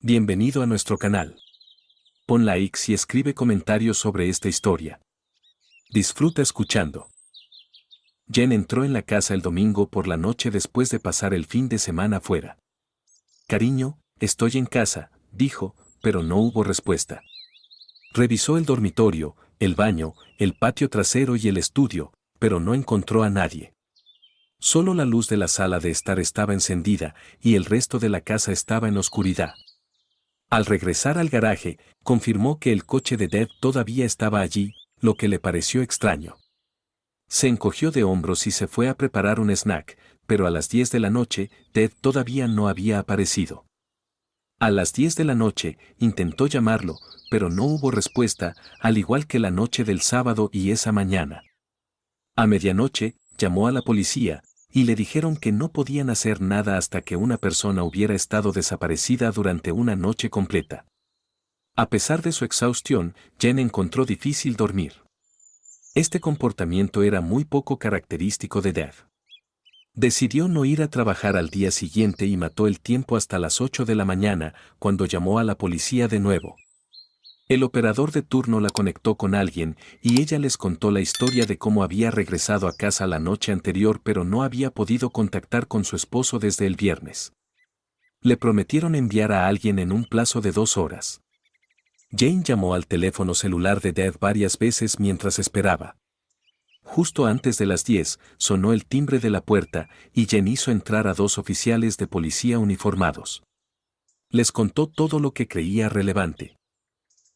Bienvenido a nuestro canal. Pon likes y escribe comentarios sobre esta historia. Disfruta escuchando. Jen entró en la casa el domingo por la noche después de pasar el fin de semana fuera. Cariño, estoy en casa, dijo, pero no hubo respuesta. Revisó el dormitorio, el baño, el patio trasero y el estudio, pero no encontró a nadie. Solo la luz de la sala de estar estaba encendida y el resto de la casa estaba en oscuridad. Al regresar al garaje, confirmó que el coche de Deb todavía estaba allí, lo que le pareció extraño. Se encogió de hombros y se fue a preparar un snack, pero a las 10 de la noche, Deb todavía no había aparecido. A las 10 de la noche, intentó llamarlo, pero no hubo respuesta, al igual que la noche del sábado y esa mañana. A medianoche, llamó a la policía, y le dijeron que no podían hacer nada hasta que una persona hubiera estado desaparecida durante una noche completa. A pesar de su exhaustión, Jen encontró difícil dormir. Este comportamiento era muy poco característico de Deb. Decidió no ir a trabajar al día siguiente y mató el tiempo hasta las 8 de la mañana, cuando llamó a la policía de nuevo. El operador de turno la conectó con alguien y ella les contó la historia de cómo había regresado a casa la noche anterior pero no había podido contactar con su esposo desde el viernes. Le prometieron enviar a alguien en un plazo de 2 horas. Jane llamó al teléfono celular de Deb varias veces mientras esperaba. Justo antes de las 10, sonó el timbre de la puerta y Jane hizo entrar a 2 oficiales de policía uniformados. Les contó todo lo que creía relevante.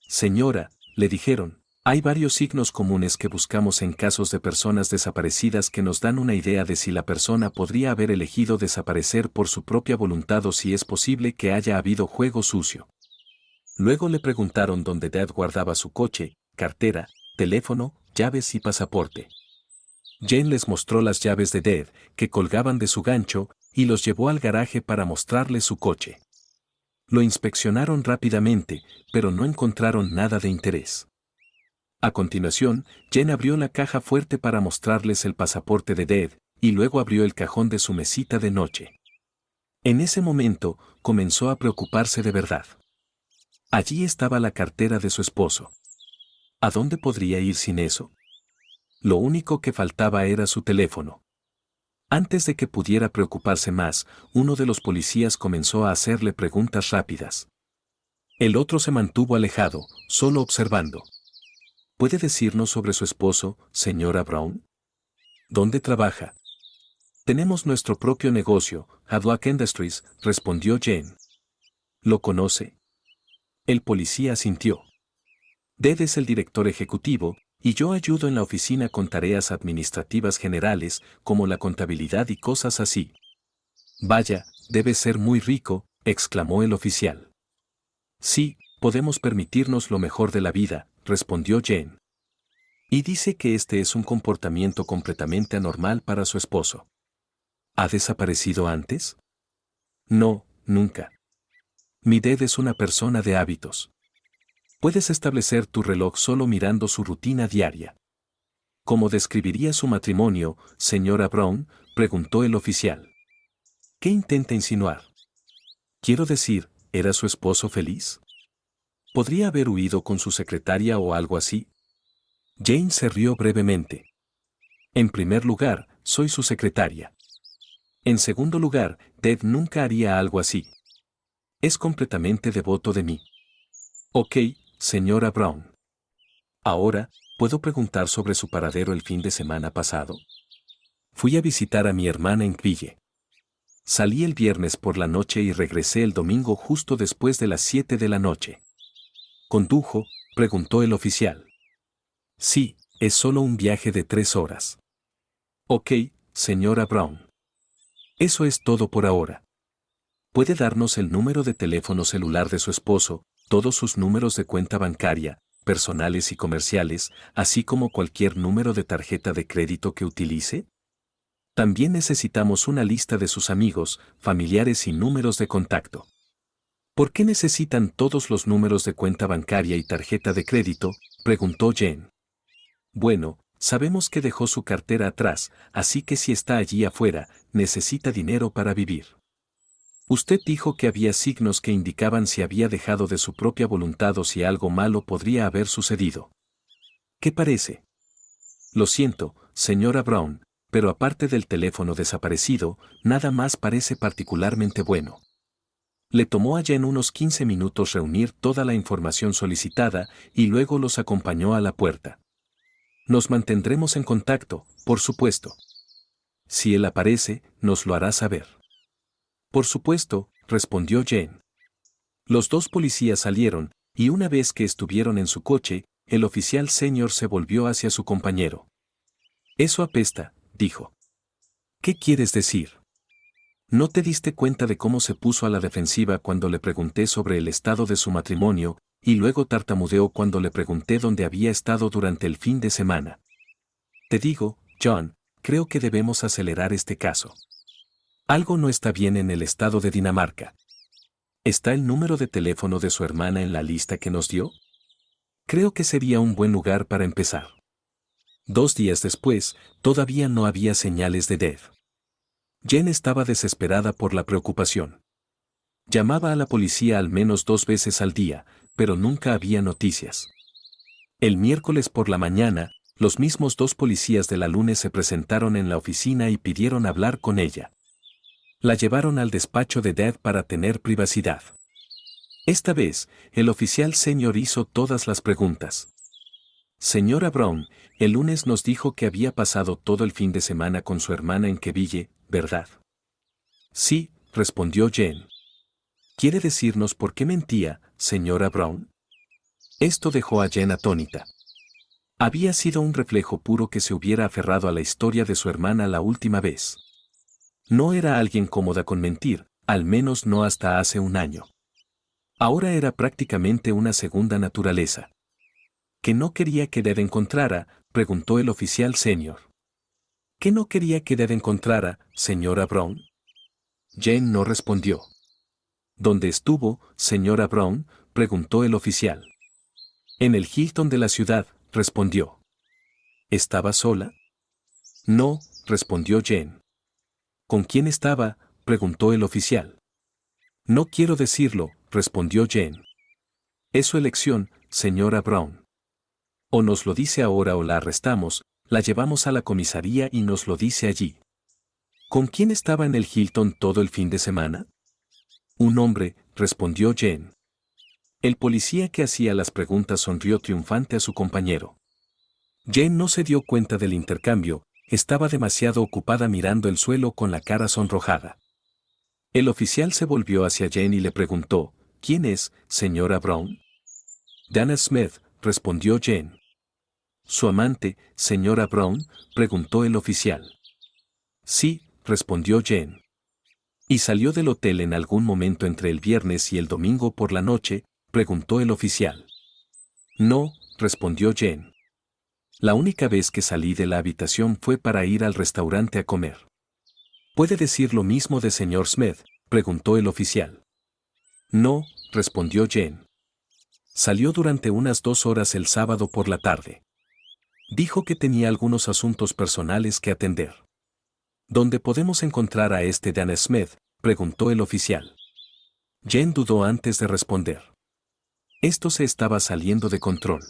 Señora, le dijeron, hay varios signos comunes que buscamos en casos de personas desaparecidas que nos dan una idea de si la persona podría haber elegido desaparecer por su propia voluntad o si es posible que haya habido juego sucio. Luego le preguntaron dónde Deb guardaba su coche, cartera, teléfono, llaves y pasaporte. Jane les mostró las llaves de Deb, que colgaban de su gancho, y los llevó al garaje para mostrarle su coche. Lo inspeccionaron rápidamente, pero no encontraron nada de interés. A continuación, Jen abrió la caja fuerte para mostrarles el pasaporte de Deb, y luego abrió el cajón de su mesita de noche. En ese momento, comenzó a preocuparse de verdad. Allí estaba la cartera de su esposo. ¿A dónde podría ir sin eso? Lo único que faltaba era su teléfono. Antes de que pudiera preocuparse más, uno de los policías comenzó a hacerle preguntas rápidas. El otro se mantuvo alejado, solo observando. ¿Puede decirnos sobre su esposo, señora Brown? ¿Dónde trabaja? Tenemos nuestro propio negocio, Haddock Industries, respondió Jane. ¿Lo conoce? El policía asintió. Deb es el director ejecutivo, y yo ayudo en la oficina con tareas administrativas generales, como la contabilidad y cosas así. Vaya, debe ser muy rico, exclamó el oficial. Sí, podemos permitirnos lo mejor de la vida, respondió Jane. Y dice que este es un comportamiento completamente anormal para su esposo. ¿Ha desaparecido antes? No, nunca. Mi Deb es una persona de hábitos. Puedes establecer tu reloj solo mirando su rutina diaria. ¿Cómo describiría su matrimonio, señora Brown?, preguntó el oficial. ¿Qué intenta insinuar? Quiero decir, ¿era su esposo feliz? ¿Podría haber huido con su secretaria o algo así? Jane se rió brevemente. En primer lugar, soy su secretaria. En segundo lugar, Deb nunca haría algo así. Es completamente devoto de mí. Ok, señora Brown. Ahora, ¿puedo preguntar sobre su paradero el fin de semana pasado? Fui a visitar a mi hermana en Quille. Salí el viernes por la noche y regresé el domingo justo después de las 7 de la noche. ¿Condujo?, preguntó el oficial. Sí, es solo un viaje de 3 horas. Ok, señora Brown. Eso es todo por ahora. ¿Puede darnos el número de teléfono celular de su esposo, todos sus números de cuenta bancaria, personales y comerciales, así como cualquier número de tarjeta de crédito que utilice? También necesitamos una lista de sus amigos, familiares y números de contacto. ¿Por qué necesitan todos los números de cuenta bancaria y tarjeta de crédito?, preguntó Jen. Bueno, sabemos que dejó su cartera atrás, así que si está allí afuera, necesita dinero para vivir. Usted dijo que había signos que indicaban si había dejado de su propia voluntad o si algo malo podría haber sucedido. ¿Qué parece? Lo siento, señora Brown, pero aparte del teléfono desaparecido, nada más parece particularmente bueno. Le tomó a Jen unos 15 minutos reunir toda la información solicitada y luego los acompañó a la puerta. Nos mantendremos en contacto, por supuesto. Si él aparece, nos lo hará saber. Por supuesto, respondió Jen. Los dos policías salieron, y una vez que estuvieron en su coche, el oficial senior se volvió hacia su compañero. Eso apesta, dijo. ¿Qué quieres decir? ¿No te diste cuenta de cómo se puso a la defensiva cuando le pregunté sobre el estado de su matrimonio, y luego tartamudeó cuando le pregunté dónde había estado durante el fin de semana? Te digo, John, creo que debemos acelerar este caso. Algo no está bien en el estado de Dinamarca. ¿Está el número de teléfono de su hermana en la lista que nos dio? Creo que sería un buen lugar para empezar. 2 días después, todavía no había señales de Dev. Jen estaba desesperada por la preocupación. Llamaba a la policía al menos 2 veces al día, pero nunca había noticias. El miércoles por la mañana, los mismos 2 policías de la lunes se presentaron en la oficina y pidieron hablar con ella. La llevaron al despacho de Dev para tener privacidad. Esta vez, el oficial senior hizo todas las preguntas. Señora Brown, el lunes nos dijo que había pasado todo el fin de semana con su hermana en Queville, ¿verdad? Sí, respondió Jen. ¿Quiere decirnos por qué mentía, señora Brown? Esto dejó a Jen atónita. Había sido un reflejo puro que se hubiera aferrado a la historia de su hermana la última vez. No era alguien cómoda con mentir, al menos no hasta hace un año. Ahora era prácticamente una segunda naturaleza. ¿Qué no quería que Dev encontrara?, preguntó el oficial senior. ¿Qué no quería que Dev encontrara, señora Brown? Jane no respondió. ¿Dónde estuvo, señora Brown?, preguntó el oficial. En el Hilton de la ciudad, respondió. ¿Estaba sola? No, respondió Jane. ¿Con quién estaba?, preguntó el oficial. No quiero decirlo, respondió Jane. Es su elección, señora Brown. O nos lo dice ahora o la arrestamos, la llevamos a la comisaría y nos lo dice allí. ¿Con quién estaba en el Hilton todo el fin de semana? Un hombre, respondió Jane. El policía que hacía las preguntas sonrió triunfante a su compañero. Jane no se dio cuenta del intercambio, estaba demasiado ocupada mirando el suelo con la cara sonrojada. El oficial se volvió hacia Jane y le preguntó, ¿quién es, señora Brown? Dana Smith, respondió Jane. ¿Su amante, señora Brown?, preguntó el oficial. Sí, respondió Jane. ¿Y salió del hotel en algún momento entre el viernes y el domingo por la noche?, preguntó el oficial. No, respondió Jane. La única vez que salí de la habitación fue para ir al restaurante a comer. ¿Puede decir lo mismo de señor Smith?, preguntó el oficial. No, respondió Jane. Salió durante unas 2 horas el sábado por la tarde. Dijo que tenía algunos asuntos personales que atender. ¿Dónde podemos encontrar a este Dana Smith?, preguntó el oficial. Jane dudó antes de responder. Esto se estaba saliendo de control.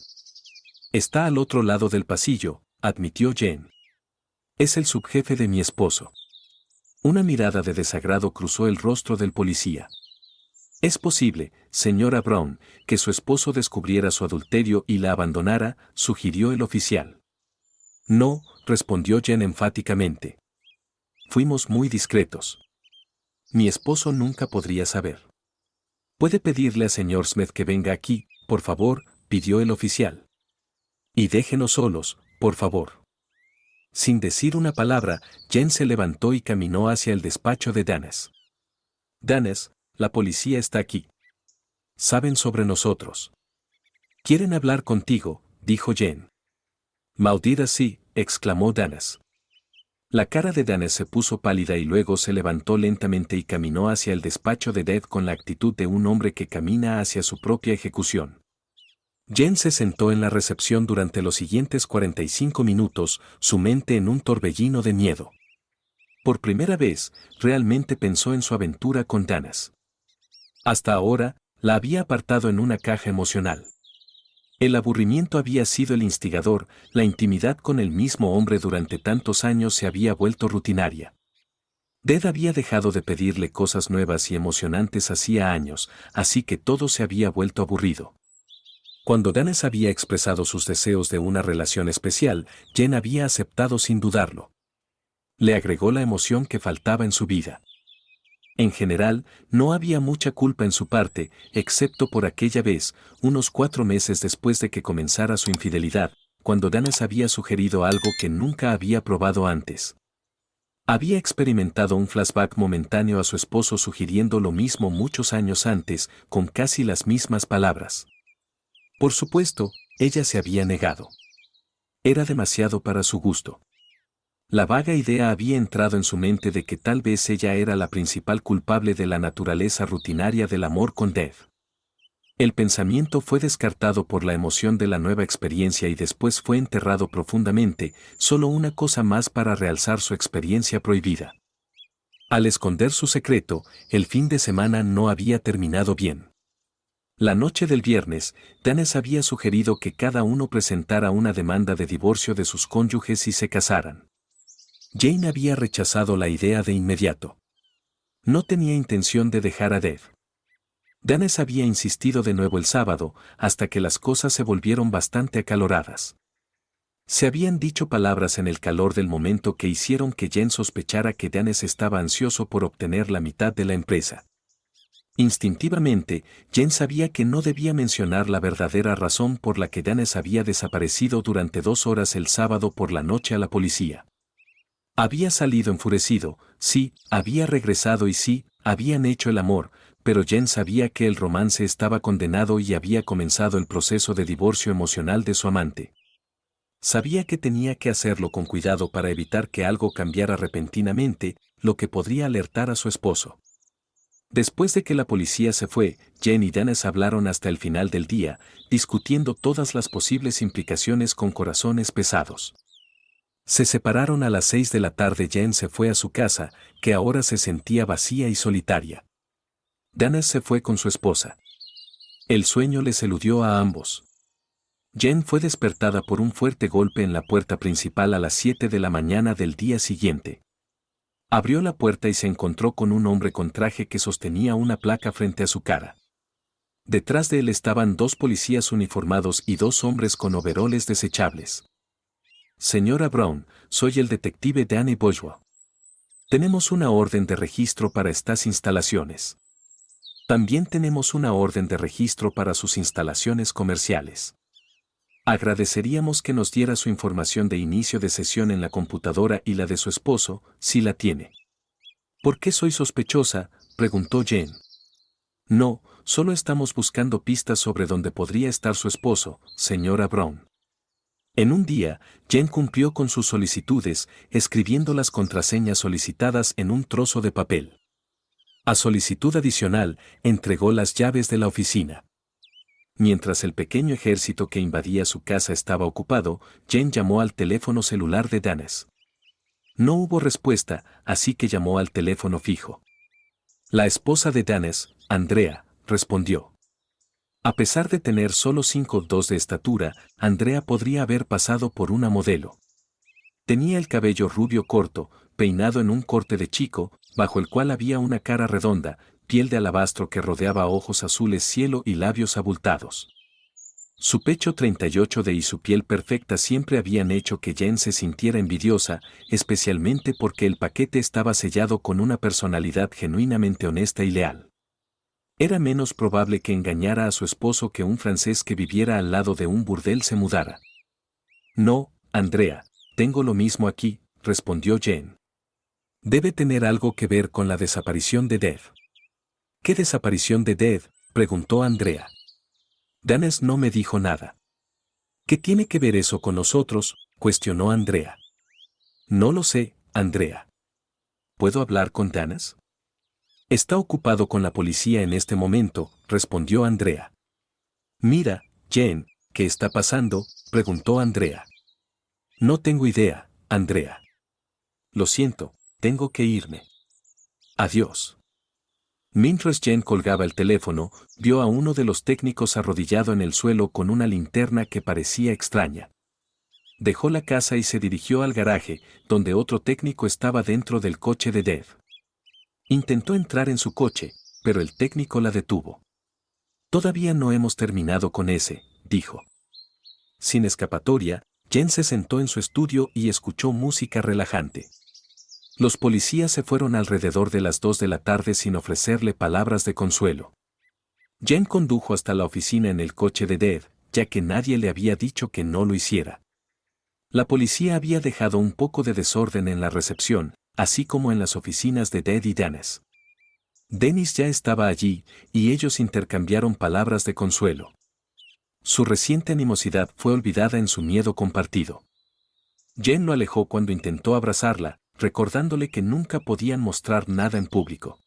Está al otro lado del pasillo, admitió Jane. Es el subjefe de mi esposo. Una mirada de desagrado cruzó el rostro del policía. Es posible, señora Brown, que su esposo descubriera su adulterio y la abandonara, sugirió el oficial. No, respondió Jen enfáticamente. Fuimos muy discretos. Mi esposo nunca podría saber. ¿Puede pedirle a señor Smith que venga aquí, por favor?, pidió el oficial. Y déjenos solos, por favor. Sin decir una palabra, Jen se levantó y caminó hacia el despacho de Danes. Danes, la policía está aquí. Saben sobre nosotros. Quieren hablar contigo, dijo Jen. Maldita sí, exclamó Danes. La cara de Danes se puso pálida y luego se levantó lentamente y caminó hacia el despacho de Dev con la actitud de un hombre que camina hacia su propia ejecución. Jen se sentó en la recepción durante los siguientes 45 minutos, su mente en un torbellino de miedo. Por primera vez, realmente pensó en su aventura con Danas. Hasta ahora, la había apartado en una caja emocional. El aburrimiento había sido el instigador, la intimidad con el mismo hombre durante tantos años se había vuelto rutinaria. Ded había dejado de pedirle cosas nuevas y emocionantes hacía años, así que todo se había vuelto aburrido. Cuando Danes había expresado sus deseos de una relación especial, Jen había aceptado sin dudarlo. Le agregó la emoción que faltaba en su vida. En general, no había mucha culpa en su parte, excepto por aquella vez, unos 4 meses después de que comenzara su infidelidad, cuando Danes había sugerido algo que nunca había probado antes. Había experimentado un flashback momentáneo a su esposo sugiriendo lo mismo muchos años antes, con casi las mismas palabras. Por supuesto, ella se había negado. Era demasiado para su gusto. La vaga idea había entrado en su mente de que tal vez ella era la principal culpable de la naturaleza rutinaria del amor con Dev. El pensamiento fue descartado por la emoción de la nueva experiencia y después fue enterrado profundamente, solo una cosa más para realzar su experiencia prohibida. Al esconder su secreto, el fin de semana no había terminado bien. La noche del viernes, Danes había sugerido que cada uno presentara una demanda de divorcio de sus cónyuges si se casaran. Jane había rechazado la idea de inmediato. No tenía intención de dejar a Dev. Danes había insistido de nuevo el sábado, hasta que las cosas se volvieron bastante acaloradas. Se habían dicho palabras en el calor del momento que hicieron que Jen sospechara que Danes estaba ansioso por obtener la mitad de la empresa. Instintivamente, Jen sabía que no debía mencionar la verdadera razón por la que Danes había desaparecido durante 2 horas el sábado por la noche a la policía. Había salido enfurecido, sí, había regresado y sí, habían hecho el amor, pero Jen sabía que el romance estaba condenado y había comenzado el proceso de divorcio emocional de su amante. Sabía que tenía que hacerlo con cuidado para evitar que algo cambiara repentinamente, lo que podría alertar a su esposo. Después de que la policía se fue, Jen y Danes hablaron hasta el final del día, discutiendo todas las posibles implicaciones con corazones pesados. Se separaron a las 6 de la tarde. Jen se fue a su casa, que ahora se sentía vacía y solitaria. Danes se fue con su esposa. El sueño les eludió a ambos. Jen fue despertada por un fuerte golpe en la puerta principal a las 7 de la mañana del día siguiente. Abrió la puerta y se encontró con un hombre con traje que sostenía una placa frente a su cara. Detrás de él estaban 2 policías uniformados y 2 hombres con overoles desechables. Señora Brown, soy el detective Danny Bourgeois. Tenemos una orden de registro para estas instalaciones. También tenemos una orden de registro para sus instalaciones comerciales. Agradeceríamos que nos diera su información de inicio de sesión en la computadora y la de su esposo, si la tiene. ¿Por qué soy sospechosa?, preguntó Jen. No, solo estamos buscando pistas sobre dónde podría estar su esposo, señora Brown. En un día, Jen cumplió con sus solicitudes, escribiendo las contraseñas solicitadas en un trozo de papel. A solicitud adicional, entregó las llaves de la oficina. Mientras el pequeño ejército que invadía su casa estaba ocupado, Jen llamó al teléfono celular de Danes. No hubo respuesta, así que llamó al teléfono fijo. La esposa de Danes, Andrea, respondió. A pesar de tener solo 5'2" de estatura, Andrea podría haber pasado por una modelo. Tenía el cabello rubio corto, peinado en un corte de chico, bajo el cual había una cara redonda, piel de alabastro que rodeaba ojos azules cielo y labios abultados. Su pecho 38D y su piel perfecta siempre habían hecho que Jen se sintiera envidiosa, especialmente porque el paquete estaba sellado con una personalidad genuinamente honesta y leal. Era menos probable que engañara a su esposo que un francés que viviera al lado de un burdel se mudara. No, Andrea, tengo lo mismo aquí, respondió Jen. Debe tener algo que ver con la desaparición de Dev. ¿Qué desaparición de Dev?, preguntó Andrea. Danes no me dijo nada. ¿Qué tiene que ver eso con nosotros?, cuestionó Andrea. No lo sé, Andrea. ¿Puedo hablar con Danes? Está ocupado con la policía en este momento, respondió Andrea. Mira, Jen, ¿qué está pasando?, preguntó Andrea. No tengo idea, Andrea. Lo siento, tengo que irme. Adiós. Mientras Jen colgaba el teléfono, vio a uno de los técnicos arrodillado en el suelo con una linterna que parecía extraña. Dejó la casa y se dirigió al garaje, donde otro técnico estaba dentro del coche de Dev. Intentó entrar en su coche, pero el técnico la detuvo. Todavía no hemos terminado con ese, dijo. Sin escapatoria, Jen se sentó en su estudio y escuchó música relajante. Los policías se fueron alrededor de las 2 de la tarde sin ofrecerle palabras de consuelo. Jen condujo hasta la oficina en el coche de Dev, ya que nadie le había dicho que no lo hiciera. La policía había dejado un poco de desorden en la recepción, así como en las oficinas de Dev y Dennis. Dennis ya estaba allí, y ellos intercambiaron palabras de consuelo. Su reciente animosidad fue olvidada en su miedo compartido. Jen lo alejó cuando intentó abrazarla, recordándole que nunca podían mostrar nada en público.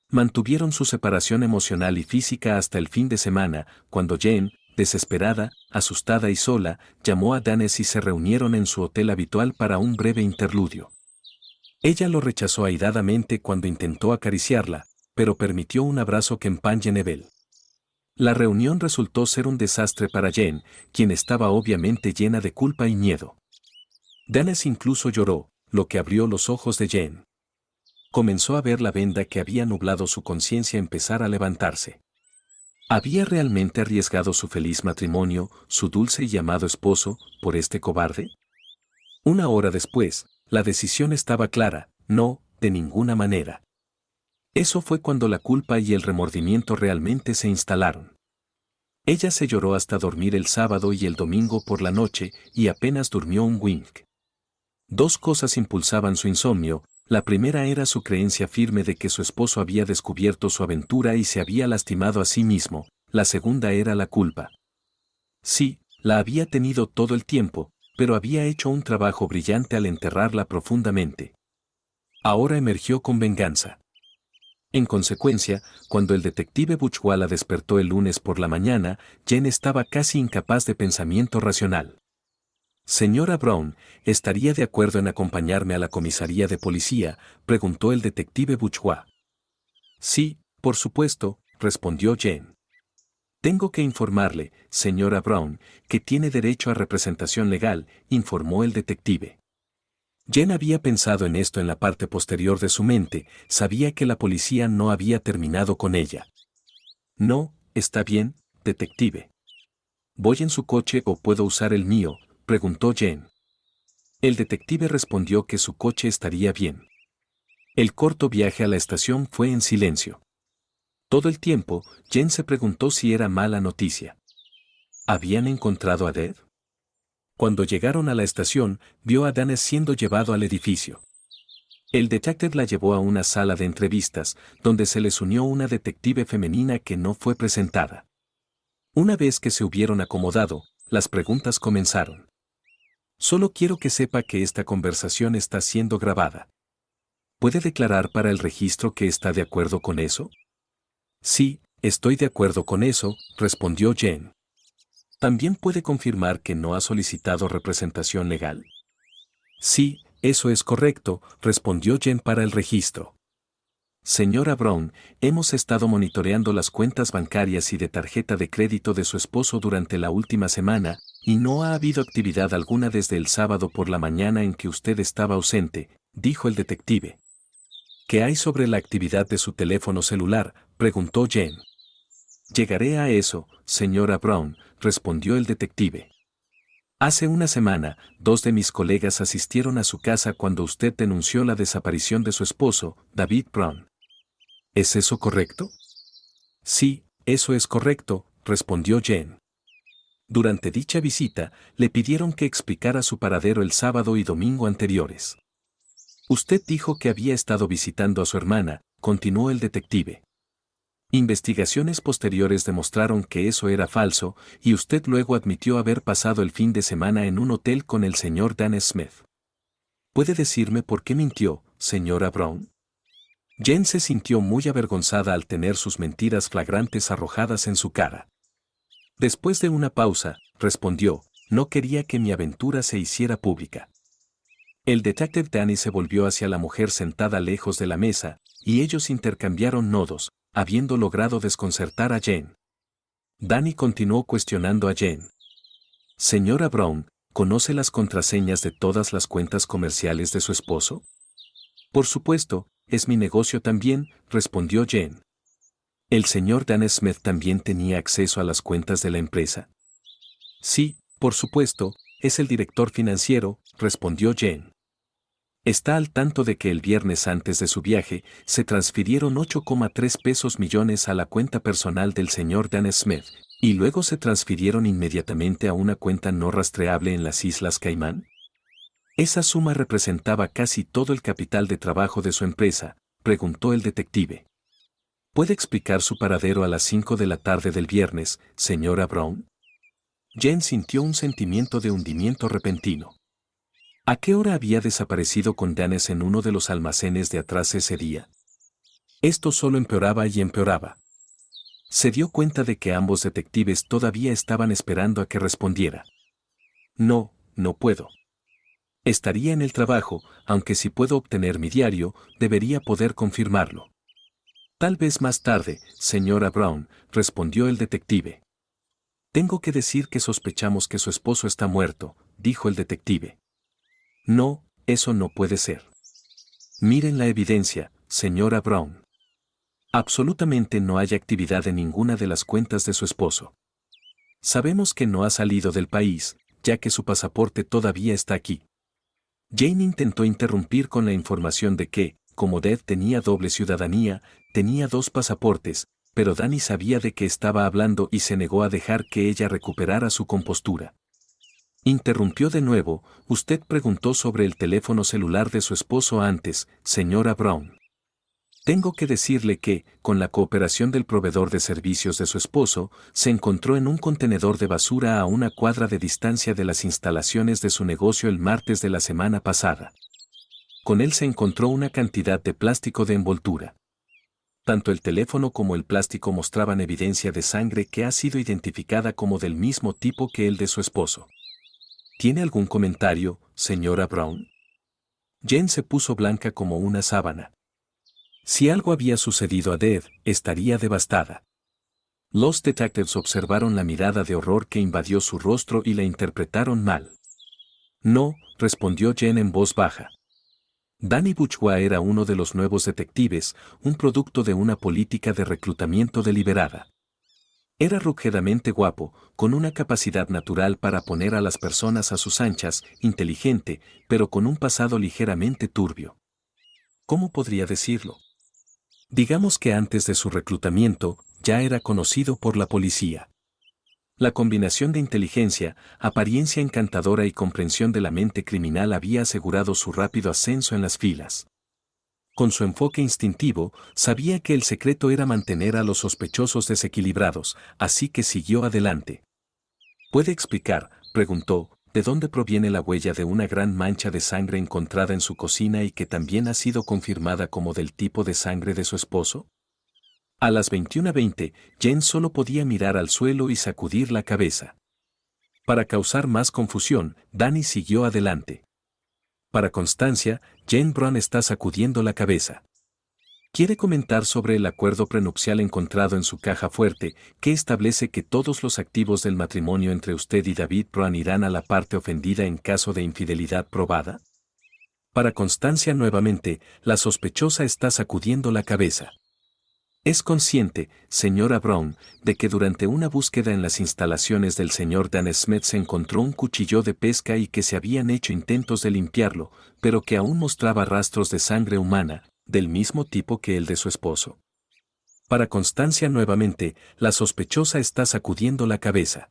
Mantuvieron su separación emocional y física hasta el fin de semana, cuando Jen, desesperada, asustada y sola, llamó a Dennis y se reunieron en su hotel habitual para un breve interludio. Ella lo rechazó airadamente cuando intentó acariciarla, pero permitió un abrazo que Campanyenebel. La reunión resultó ser un desastre para Jen, quien estaba obviamente llena de culpa y miedo. Dennis incluso lloró, lo que abrió los ojos de Jen. Comenzó a ver la venda que había nublado su conciencia empezar a levantarse. ¿Había realmente arriesgado su feliz matrimonio, su dulce y amado esposo, por este cobarde? Una hora después, la decisión estaba clara: no, de ninguna manera. Eso fue cuando la culpa y el remordimiento realmente se instalaron. Ella se lloró hasta dormir el sábado y el domingo por la noche y apenas durmió un wink. Dos cosas impulsaban su insomnio. La primera era su creencia firme de que su esposo había descubierto su aventura y se había lastimado a sí mismo. La segunda era la culpa. Sí, la había tenido todo el tiempo, pero había hecho un trabajo brillante al enterrarla profundamente. Ahora emergió con venganza. En consecuencia, cuando el detective Buchwala despertó el lunes por la mañana, Jen estaba casi incapaz de pensamiento racional. Señora Brown, ¿estaría de acuerdo en acompañarme a la comisaría de policía?, preguntó el detective Buchwa. Sí, por supuesto, respondió Jen. Tengo que informarle, señora Brown, que tiene derecho a representación legal, informó el detective. Jen había pensado en esto en la parte posterior de su mente, sabía que la policía no había terminado con ella. No, está bien, detective. ¿Voy en su coche o puedo usar el mío?, preguntó Jen. El detective respondió que su coche estaría bien. El corto viaje a la estación fue en silencio. Todo el tiempo, Jen se preguntó si era mala noticia. ¿Habían encontrado a Dev? Cuando llegaron a la estación, vio a Dennis siendo llevado al edificio. El detective la llevó a una sala de entrevistas, donde se les unió una detective femenina que no fue presentada. Una vez que se hubieron acomodado, las preguntas comenzaron. Solo quiero que sepa que esta conversación está siendo grabada. ¿Puede declarar para el registro que está de acuerdo con eso? Sí, estoy de acuerdo con eso, respondió Jen. ¿También puede confirmar que no ha solicitado representación legal? Sí, eso es correcto, respondió Jen para el registro. Señora Brown, hemos estado monitoreando las cuentas bancarias y de tarjeta de crédito de su esposo durante la última semana, y no ha habido actividad alguna desde el sábado por la mañana en que usted estaba ausente, dijo el detective. ¿Qué hay sobre la actividad de su teléfono celular?, preguntó Jen. Llegaré a eso, señora Brown, respondió el detective. Hace una semana, 2 de mis colegas asistieron a su casa cuando usted denunció la desaparición de su esposo, David Brown. ¿Es eso correcto? Sí, eso es correcto, respondió Jen. Durante dicha visita, le pidieron que explicara su paradero el sábado y domingo anteriores. Usted dijo que había estado visitando a su hermana, continuó el detective. Investigaciones posteriores demostraron que eso era falso, y usted luego admitió haber pasado el fin de semana en un hotel con el señor Dennis Smith. ¿Puede decirme por qué mintió, señora Brown? Jen se sintió muy avergonzada al tener sus mentiras flagrantes arrojadas en su cara. Después de una pausa, respondió: no quería que mi aventura se hiciera pública. El detective Danny se volvió hacia la mujer sentada lejos de la mesa, y ellos intercambiaron nodos, habiendo logrado desconcertar a Jane. Danny continuó cuestionando a Jane. Señora Brown, ¿conoce las contraseñas de todas las cuentas comerciales de su esposo? Por supuesto, es mi negocio también, respondió Jane. ¿El señor Dan Smith también tenía acceso a las cuentas de la empresa? Sí, por supuesto, es el director financiero, respondió Jane. Está al tanto de que el viernes antes de su viaje se transfirieron 8,3 pesos millones a la cuenta personal del señor Dan Smith, y luego se transfirieron inmediatamente a una cuenta no rastreable en las Islas Caimán. ¿Esa suma representaba casi todo el capital de trabajo de su empresa?, preguntó el detective. ¿Puede explicar su paradero a las 5 de la tarde del viernes, señora Brown? Jane sintió un sentimiento de hundimiento repentino. ¿A qué hora había desaparecido con Danes en uno de los almacenes de atrás ese día? Esto solo empeoraba y empeoraba. Se dio cuenta de que ambos detectives todavía estaban esperando a que respondiera. No, no puedo. Estaría en el trabajo, aunque si puedo obtener mi diario, debería poder confirmarlo. Tal vez más tarde, señora Brown, respondió el detective. Tengo que decir que sospechamos que su esposo está muerto, dijo el detective. No, eso no puede ser. Miren la evidencia, señora Brown. Absolutamente no hay actividad en ninguna de las cuentas de su esposo. Sabemos que no ha salido del país, ya que su pasaporte todavía está aquí. Jane intentó interrumpir con la información de que, como Dev tenía doble ciudadanía, tenía 2 pasaportes, pero Danny sabía de qué estaba hablando y se negó a dejar que ella recuperara su compostura. Interrumpió de nuevo. Usted preguntó sobre el teléfono celular de su esposo antes, señora Brown. Tengo que decirle que, con la cooperación del proveedor de servicios de su esposo, se encontró en un contenedor de basura a una cuadra de distancia de las instalaciones de su negocio el martes de la semana pasada. Con él se encontró una cantidad de plástico de envoltura. Tanto el teléfono como el plástico mostraban evidencia de sangre que ha sido identificada como del mismo tipo que el de su esposo. ¿Tiene algún comentario, señora Brown? Jane se puso blanca como una sábana. Si algo había sucedido a Dev, estaría devastada. Los detectives observaron la mirada de horror que invadió su rostro y la interpretaron mal. No, respondió Jane en voz baja. Danny Bourgeois era uno de los nuevos detectives, un producto de una política de reclutamiento deliberada. Era rugeramente guapo, con una capacidad natural para poner a las personas a sus anchas, inteligente, pero con un pasado ligeramente turbio. ¿Cómo podría decirlo? Digamos que antes de su reclutamiento, ya era conocido por la policía. La combinación de inteligencia, apariencia encantadora y comprensión de la mente criminal había asegurado su rápido ascenso en las filas. Con su enfoque instintivo, sabía que el secreto era mantener a los sospechosos desequilibrados, así que siguió adelante. ¿Puede explicar, preguntó, de dónde proviene la huella de una gran mancha de sangre encontrada en su cocina y que también ha sido confirmada como del tipo de sangre de su esposo? A las 21:20, Jane solo podía mirar al suelo y sacudir la cabeza. Para causar más confusión, Danny siguió adelante. Para constancia, Jane Brown está sacudiendo la cabeza. ¿Quiere comentar sobre el acuerdo prenupcial encontrado en su caja fuerte, que establece que todos los activos del matrimonio entre usted y David Brown irán a la parte ofendida en caso de infidelidad probada? Para constancia nuevamente, la sospechosa está sacudiendo la cabeza. Es consciente, señora Brown, de que durante una búsqueda en las instalaciones del señor Dan Smith se encontró un cuchillo de pesca y que se habían hecho intentos de limpiarlo, pero que aún mostraba rastros de sangre humana, del mismo tipo que el de su esposo. Para constancia nuevamente, la sospechosa está sacudiendo la cabeza.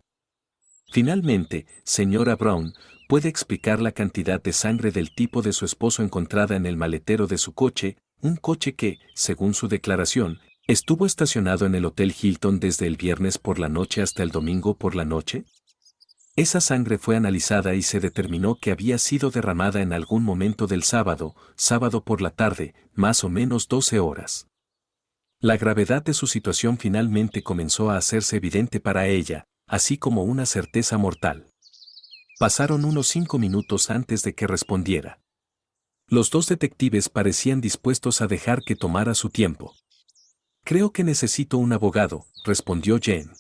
Finalmente, señora Brown, ¿puede explicar la cantidad de sangre del tipo de su esposo encontrada en el maletero de su coche, un coche que, según su declaración, estuvo estacionado en el Hotel Hilton desde el viernes por la noche hasta el domingo por la noche? Esa sangre fue analizada y se determinó que había sido derramada en algún momento del sábado por la tarde, más o menos 12 horas. La gravedad de su situación finalmente comenzó a hacerse evidente para ella, así como una certeza mortal. Pasaron unos 5 minutos antes de que respondiera. Los dos detectives parecían dispuestos a dejar que tomara su tiempo. Creo que necesito un abogado, respondió Jane.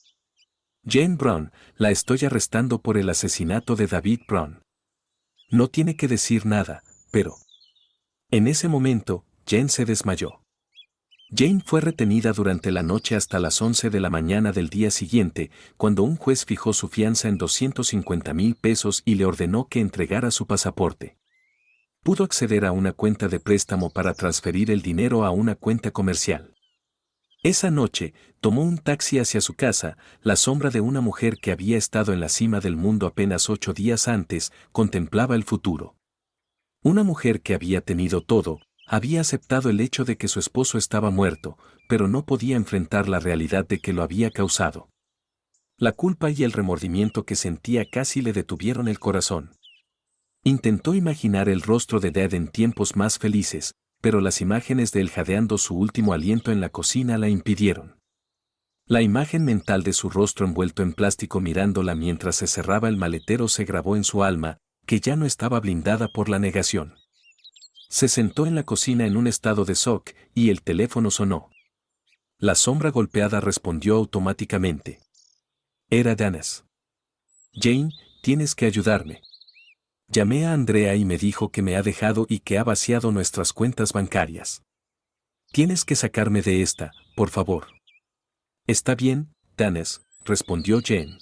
Jane Brown, la estoy arrestando por el asesinato de David Brown. No tiene que decir nada, pero... En ese momento, Jane se desmayó. Jane fue retenida durante la noche hasta las 11 de la mañana del día siguiente, cuando un juez fijó su fianza en 250,000 pesos y le ordenó que entregara su pasaporte. Pudo acceder a una cuenta de préstamo para transferir el dinero a una cuenta comercial. Esa noche, tomó un taxi hacia su casa. La sombra de una mujer que había estado en la cima del mundo apenas 8 días antes contemplaba el futuro. Una mujer que había tenido todo, había aceptado el hecho de que su esposo estaba muerto, pero no podía enfrentar la realidad de que lo había causado. La culpa y el remordimiento que sentía casi le detuvieron el corazón. Intentó imaginar el rostro de Dad en tiempos más felices, pero las imágenes de él jadeando su último aliento en la cocina la impidieron. La imagen mental de su rostro envuelto en plástico mirándola mientras se cerraba el maletero se grabó en su alma, que ya no estaba blindada por la negación. Se sentó en la cocina en un estado de shock y el teléfono sonó. La sombra golpeada respondió automáticamente. Era Dennis. Jane, tienes que ayudarme. Llamé a Andrea y me dijo que me ha dejado y que ha vaciado nuestras cuentas bancarias. Tienes que sacarme de esta, por favor. Está bien, Dennis, respondió Jane.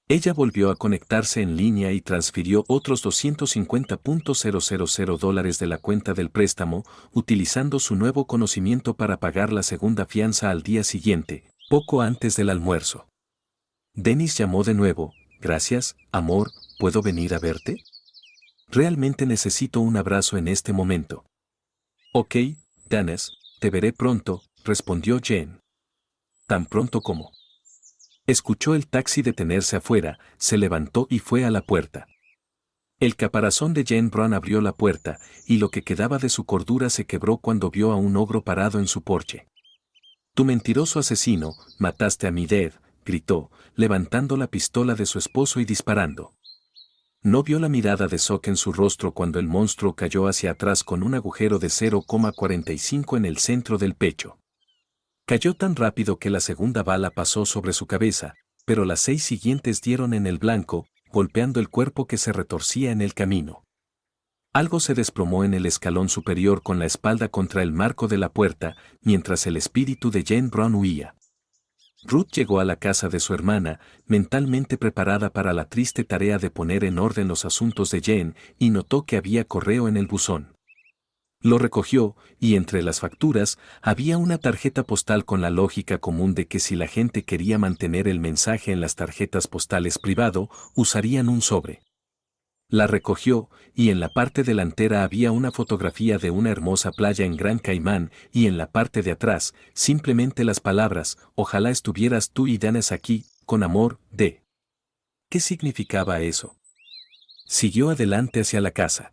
Ella volvió a conectarse en línea y transfirió otros $250,000 de la cuenta del préstamo, utilizando su nuevo conocimiento para pagar la segunda fianza al día siguiente, poco antes del almuerzo. Dennis llamó de nuevo. Gracias, amor, ¿puedo venir a verte? Realmente necesito un abrazo en este momento. Ok, Dennis, te veré pronto, respondió Jane. Tan pronto como. Escuchó el taxi detenerse afuera, se levantó y fue a la puerta. El caparazón de Jane Brown abrió la puerta, y lo que quedaba de su cordura se quebró cuando vio a un ogro parado en su porche. Tu mentiroso asesino, mataste a mi Dad, gritó, levantando la pistola de su esposo y disparando. No vio la mirada de shock en su rostro cuando el monstruo cayó hacia atrás con un agujero de 0,45 en el centro del pecho. Cayó tan rápido que la segunda bala pasó sobre su cabeza, pero las 6 siguientes dieron en el blanco, golpeando el cuerpo que se retorcía en el camino. Algo se desplomó en el escalón superior con la espalda contra el marco de la puerta, mientras el espíritu de Jane Brown huía. Ruth llegó a la casa de su hermana, mentalmente preparada para la triste tarea de poner en orden los asuntos de Jane, y notó que había correo en el buzón. Lo recogió, y entre las facturas, había una tarjeta postal con la lógica común de que si la gente quería mantener el mensaje en las tarjetas postales privado, usarían un sobre. La recogió, y en la parte delantera había una fotografía de una hermosa playa en Gran Caimán, y en la parte de atrás, simplemente las palabras, ojalá estuvieras tú y Dennis aquí, con amor, de. ¿Qué significaba eso? Siguió adelante hacia la casa.